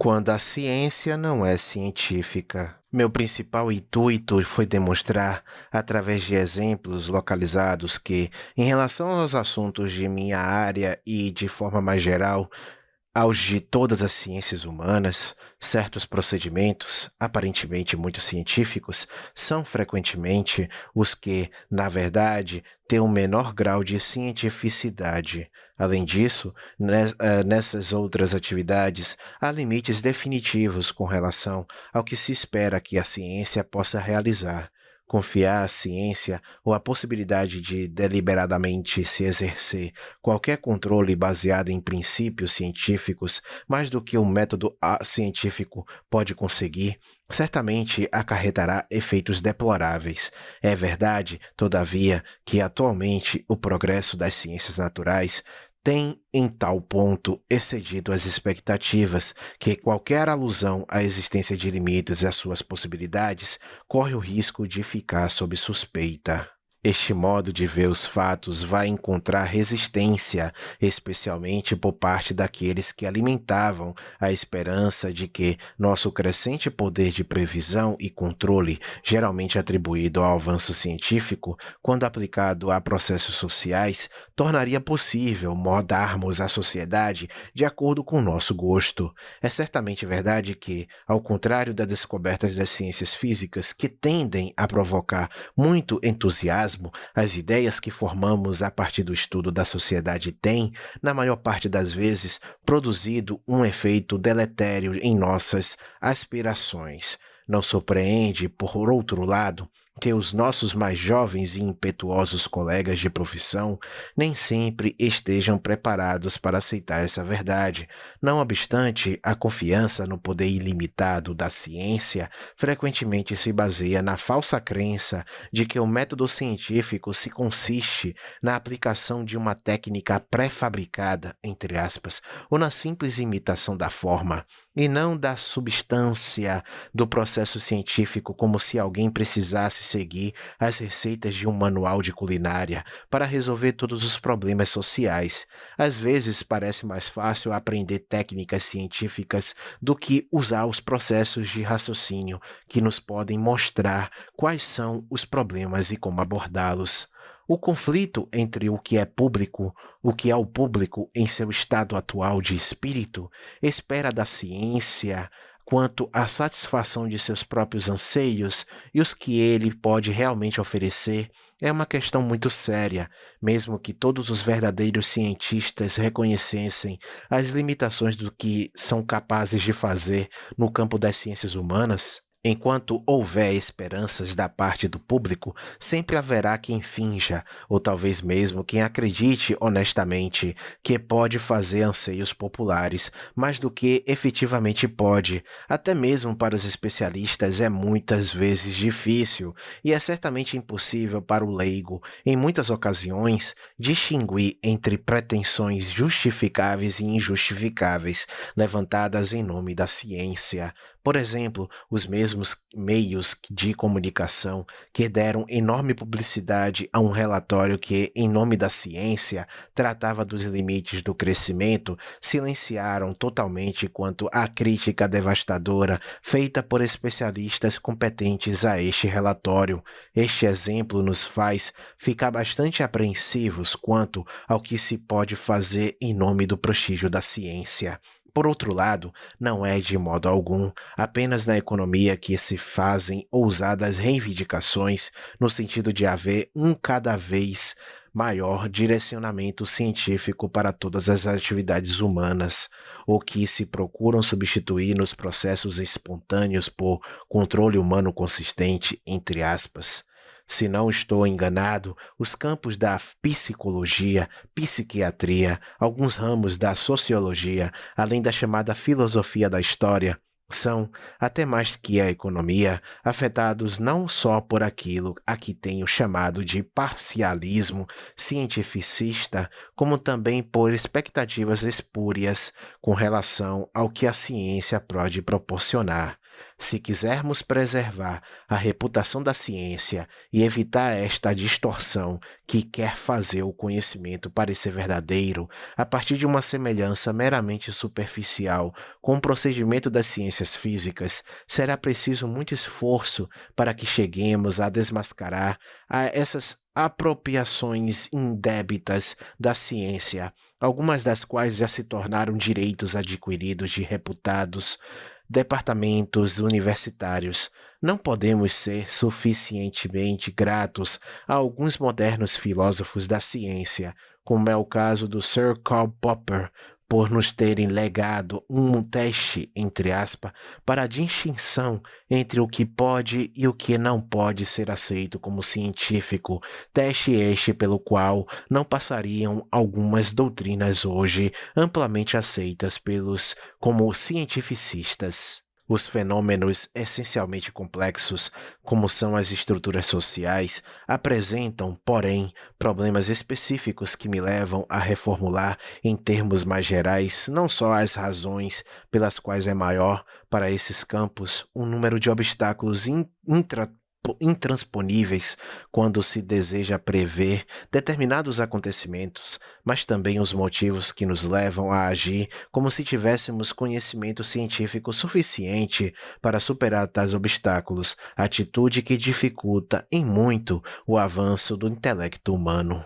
Quando a ciência não é científica. Meu principal intuito foi demonstrar, através de exemplos localizados, que, em relação aos assuntos de minha área e, de forma mais geral, aos de todas as ciências humanas, certos procedimentos, aparentemente muito científicos, são frequentemente os que, na verdade, têm o menor grau de cientificidade. Além disso, nessas outras atividades, há limites definitivos com relação ao que se espera que a ciência possa realizar. Confiar à ciência ou a possibilidade de deliberadamente se exercer qualquer controle baseado em princípios científicos, mais do que o método científico pode conseguir, certamente acarretará efeitos deploráveis. É verdade, todavia, que atualmente o progresso das ciências naturais tem, em tal ponto, excedido as expectativas que qualquer alusão à existência de limites e às suas possibilidades corre o risco de ficar sob suspeita. Este modo de ver os fatos vai encontrar resistência, especialmente por parte daqueles que alimentavam a esperança de que nosso crescente poder de previsão e controle, geralmente atribuído ao avanço científico, quando aplicado a processos sociais, tornaria possível moldarmos a sociedade de acordo com o nosso gosto. É certamente verdade que, ao contrário das descobertas das ciências físicas que tendem a provocar muito entusiasmo, as ideias que formamos a partir do estudo da sociedade têm, na maior parte das vezes, produzido um efeito deletério em nossas aspirações. Não surpreende, por outro lado, que os nossos mais jovens e impetuosos colegas de profissão nem sempre estejam preparados para aceitar essa verdade. Não obstante, a confiança no poder ilimitado da ciência frequentemente se baseia na falsa crença de que o método científico se consiste na aplicação de uma técnica pré-fabricada, entre aspas, ou na simples imitação da forma, e não da substância do processo científico, como se alguém precisasse seguir as receitas de um manual de culinária para resolver todos os problemas sociais. Às vezes parece mais fácil aprender técnicas científicas do que usar os processos de raciocínio que nos podem mostrar quais são os problemas e como abordá-los. O conflito entre o que é público, o que é o público em seu estado atual de espírito, espera da ciência quanto à satisfação de seus próprios anseios e os que ele pode realmente oferecer, é uma questão muito séria, mesmo que todos os verdadeiros cientistas reconhecessem as limitações do que são capazes de fazer no campo das ciências humanas. Enquanto houver esperanças da parte do público, sempre haverá quem finja, ou talvez mesmo quem acredite honestamente, que pode fazer anseios populares, mais do que efetivamente pode. Até mesmo para os especialistas é muitas vezes difícil, e é certamente impossível para o leigo, em muitas ocasiões, distinguir entre pretensões justificáveis e injustificáveis, levantadas em nome da ciência. Por exemplo, os mesmos meios de comunicação que deram enorme publicidade a um relatório que, em nome da ciência, tratava dos limites do crescimento, silenciaram totalmente quanto à crítica devastadora feita por especialistas competentes a este relatório. Este exemplo nos faz ficar bastante apreensivos quanto ao que se pode fazer em nome do prestígio da ciência. Por outro lado, não é de modo algum apenas na economia que se fazem ousadas reivindicações no sentido de haver um cada vez maior direcionamento científico para todas as atividades humanas, ou que se procuram substituir nos processos espontâneos por controle humano consistente, entre aspas. Se não estou enganado, os campos da psicologia, psiquiatria, alguns ramos da sociologia, além da chamada filosofia da história, são, até mais que a economia, afetados não só por aquilo a que tenho chamado de parcialismo cientificista, como também por expectativas espúrias com relação ao que a ciência pode proporcionar. Se quisermos preservar a reputação da ciência e evitar esta distorção que quer fazer o conhecimento parecer verdadeiro a partir de uma semelhança meramente superficial com o procedimento das ciências físicas, será preciso muito esforço para que cheguemos a desmascarar essas apropriações indébitas da ciência, algumas das quais já se tornaram direitos adquiridos de reputados departamentos universitários. Não podemos ser suficientemente gratos a alguns modernos filósofos da ciência, como é o caso do Sir Karl Popper, por nos terem legado um teste, entre aspas, para a distinção entre o que pode e o que não pode ser aceito como científico, teste este pelo qual não passariam algumas doutrinas hoje amplamente aceitas pelos como cientificistas. Os fenômenos essencialmente complexos, como são as estruturas sociais, apresentam, porém, problemas específicos que me levam a reformular, em termos mais gerais, não só as razões pelas quais é maior para esses campos o número de obstáculos intransponíveis quando se deseja prever determinados acontecimentos, mas também os motivos que nos levam a agir como se tivéssemos conhecimento científico suficiente para superar tais obstáculos, atitude que dificulta em muito o avanço do intelecto humano.